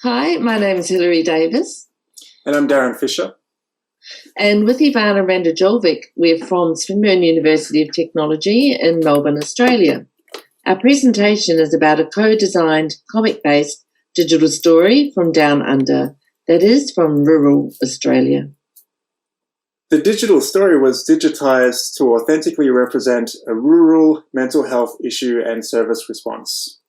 Hi, my name is Hilary Davis. And I'm Darren Fisher. And with Ivana Randjelovic, we're from Swinburne University of Technology in Melbourne, Australia. Our presentation is about a co-designed, comic-based digital story from Down Under, that is, from rural Australia. The digital story was digitised to authentically represent a rural mental health issue and service response.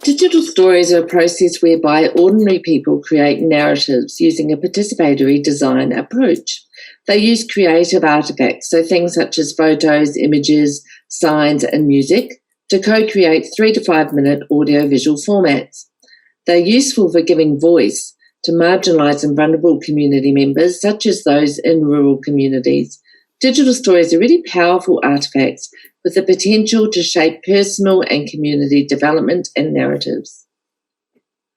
Digital stories are a process whereby ordinary people create narratives using a participatory design approach. They use creative artifacts, so things such as photos, images, signs, and music, to co-create 3 to 5 minute audio-visual formats. They're useful for giving voice to marginalised and vulnerable community members, such as those in rural communities. Digital stories are really powerful artifacts with the potential to shape personal and community development and narratives.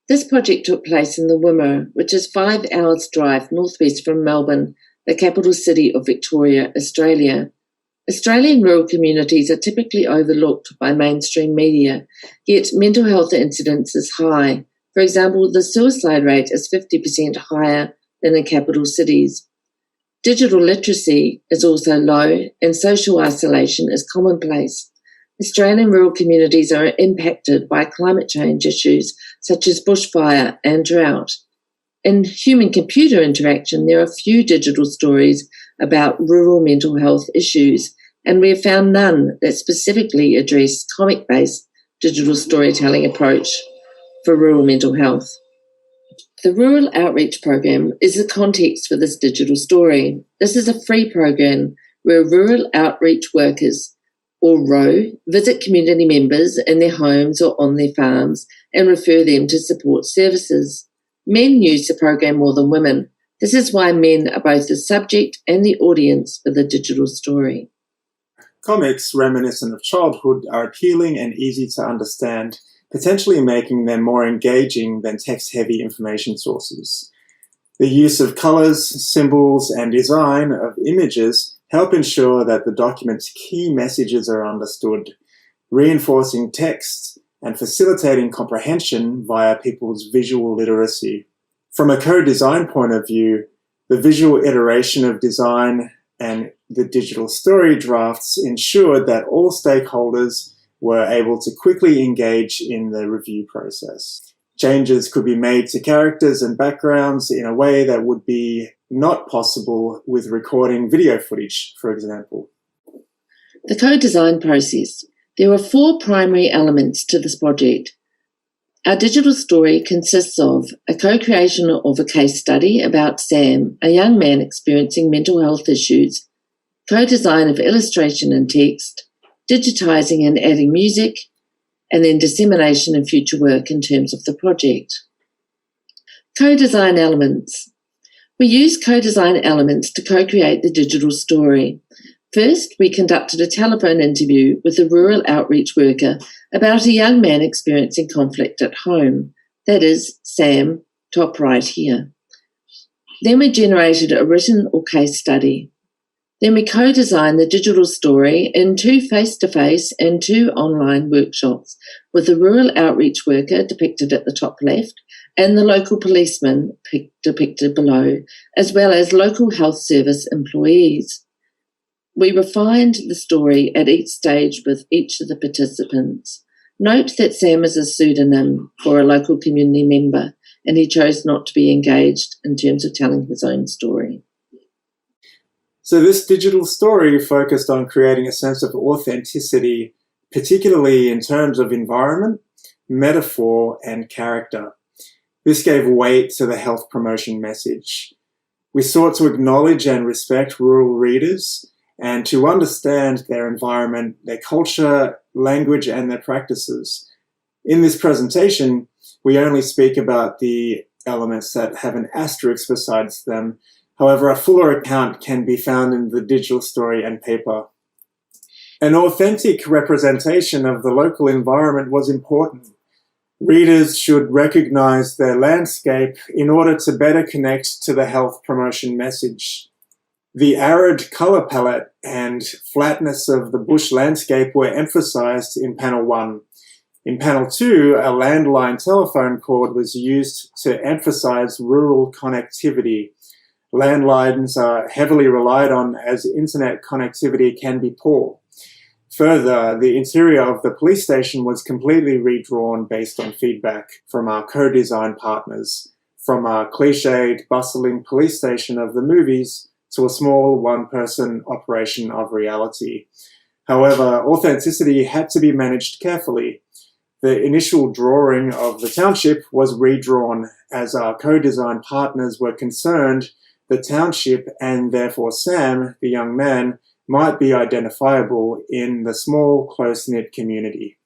This project took place in the Wimmera, which is 5 hours' drive northwest from Melbourne, the capital city of Victoria, Australia. Australian rural communities are typically overlooked by mainstream media, yet mental health incidence is high. For example, the suicide rate is 50% higher than in capital cities. Digital literacy is also low, and social isolation is commonplace. Australian rural communities are impacted by climate change issues such as bushfire and drought. In human-computer interaction, there are few digital stories about rural mental health issues, and we have found none that specifically address comic-based digital storytelling approach for rural mental health. The Rural Outreach Program is the context for this digital story. This is a free program where rural outreach workers, or ROW, visit community members in their homes or on their farms and refer them to support services. Men use the program more than women. This is why men are both the subject and the audience for the digital story. Comics reminiscent of childhood are appealing and easy to understand, potentially making them more engaging than text-heavy information sources. The use of colours, symbols, and design of images help ensure that the document's key messages are understood, reinforcing text and facilitating comprehension via people's visual literacy. From a co-design point of view, the visual iteration of design and the digital story drafts ensured that all stakeholders were able to quickly engage in the review process. Changes could be made to characters and backgrounds in a way that would be not possible with recording video footage, for example. The co-design process. There are 4 primary elements to this project. Our digital story consists of a co-creation of a case study about Sam, a young man experiencing mental health issues, co-design of illustration and text, digitising and adding music, and then dissemination and future work in terms of the project. Co-design elements. We use co-design elements to co-create the digital story. First, we conducted a telephone interview with a rural outreach worker about a young man experiencing conflict at home. That is, Sam, top right here. Then we generated a written or case study. Then we co-designed the digital story in 2 face-to-face and 2 online workshops with a rural outreach worker depicted at the top left and the local policeman depicted below, as well as local health service employees. We refined the story at each stage with each of the participants. Note that Sam is a pseudonym for a local community member, and he chose not to be engaged in terms of telling his own story. So this digital story focused on creating a sense of authenticity, particularly in terms of environment, metaphor, and character. This gave weight to the health promotion message. We sought to acknowledge and respect rural readers and to understand their environment, their culture, language, and their practices. In this presentation, we only speak about the elements that have an asterisk beside them. However, a fuller account can be found in the digital story and paper. An authentic representation of the local environment was important. Readers should recognize their landscape in order to better connect to the health promotion message. The arid color palette and flatness of the bush landscape were emphasized in panel 1. In panel 2, a landline telephone cord was used to emphasize rural connectivity. Landlines are heavily relied on as internet connectivity can be poor. Further, the interior of the police station was completely redrawn based on feedback from our co-design partners, from our cliched, bustling police station of the movies to a small one-person operation of reality. However, authenticity had to be managed carefully. The initial drawing of the township was redrawn as our co-design partners were concerned the township, and therefore Sam, the young man, might be identifiable in the small, close-knit community.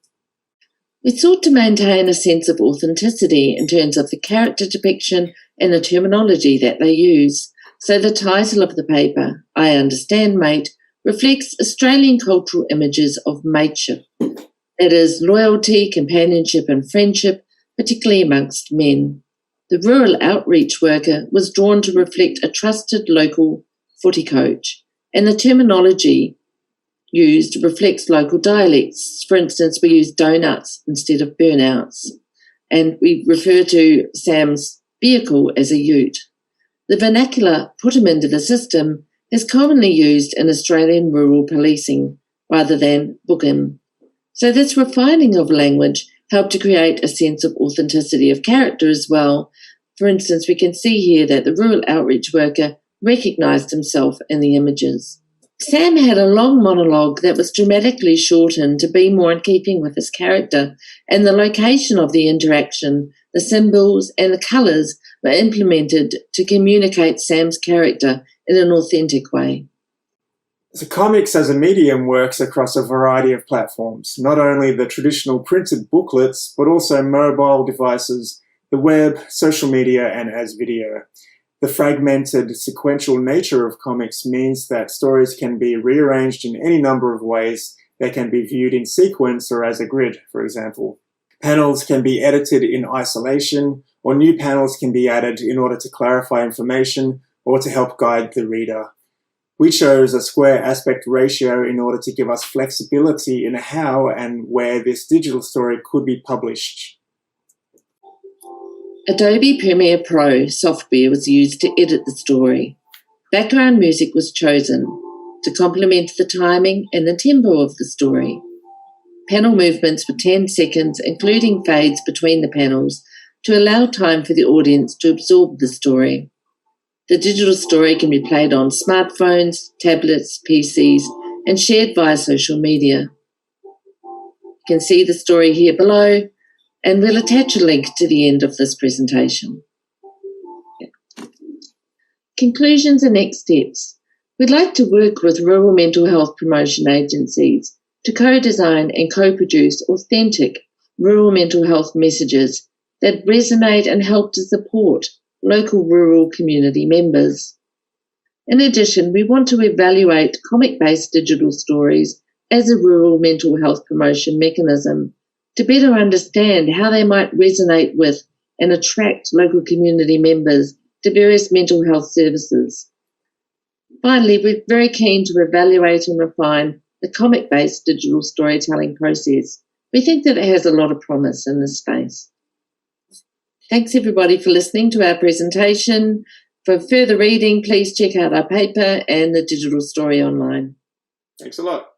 We sought to maintain a sense of authenticity in terms of the character depiction and the terminology that they use. So the title of the paper, I Understand Mate, reflects Australian cultural images of mateship. That is, loyalty, companionship and friendship, particularly amongst men. The rural outreach worker was drawn to reflect a trusted local footy coach, and the terminology used reflects local dialects. For instance, we use donuts instead of burnouts, and we refer to Sam's vehicle as a ute. The vernacular put him into the system is commonly used in Australian rural policing rather than book him. So this refining of language helped to create a sense of authenticity of character as well. For instance, we can see here that the rural outreach worker recognised himself in the images. Sam had a long monologue that was dramatically shortened to be more in keeping with his character, and the location of the interaction, the symbols and the colours were implemented to communicate Sam's character in an authentic way. So comics as a medium works across a variety of platforms, not only the traditional printed booklets, but also mobile devices, the web, social media, and as video. The fragmented, sequential nature of comics means that stories can be rearranged in any number of ways. They can be viewed in sequence or as a grid, for example. Panels can be edited in isolation, or new panels can be added in order to clarify information or to help guide the reader. We chose a square aspect ratio in order to give us flexibility in how and where this digital story could be published. Adobe Premiere Pro software was used to edit the story. Background music was chosen to complement the timing and the tempo of the story. Panel movements were 10 seconds, including fades between the panels, to allow time for the audience to absorb the story. The digital story can be played on smartphones, tablets, PCs, and shared via social media. You can see the story here below, and we'll attach a link to the end of this presentation. Conclusions and next steps. We'd like to work with rural mental health promotion agencies to co-design and co-produce authentic rural mental health messages that resonate and help to support local rural community members. In addition, we want to evaluate comic-based digital stories as a rural mental health promotion mechanism to better understand how they might resonate with and attract local community members to various mental health services. Finally, we're very keen to evaluate and refine the comic-based digital storytelling process. We think that it has a lot of promise in this space. Thanks everybody for listening to our presentation. For further reading, please check out our paper and the digital story online. Thanks a lot.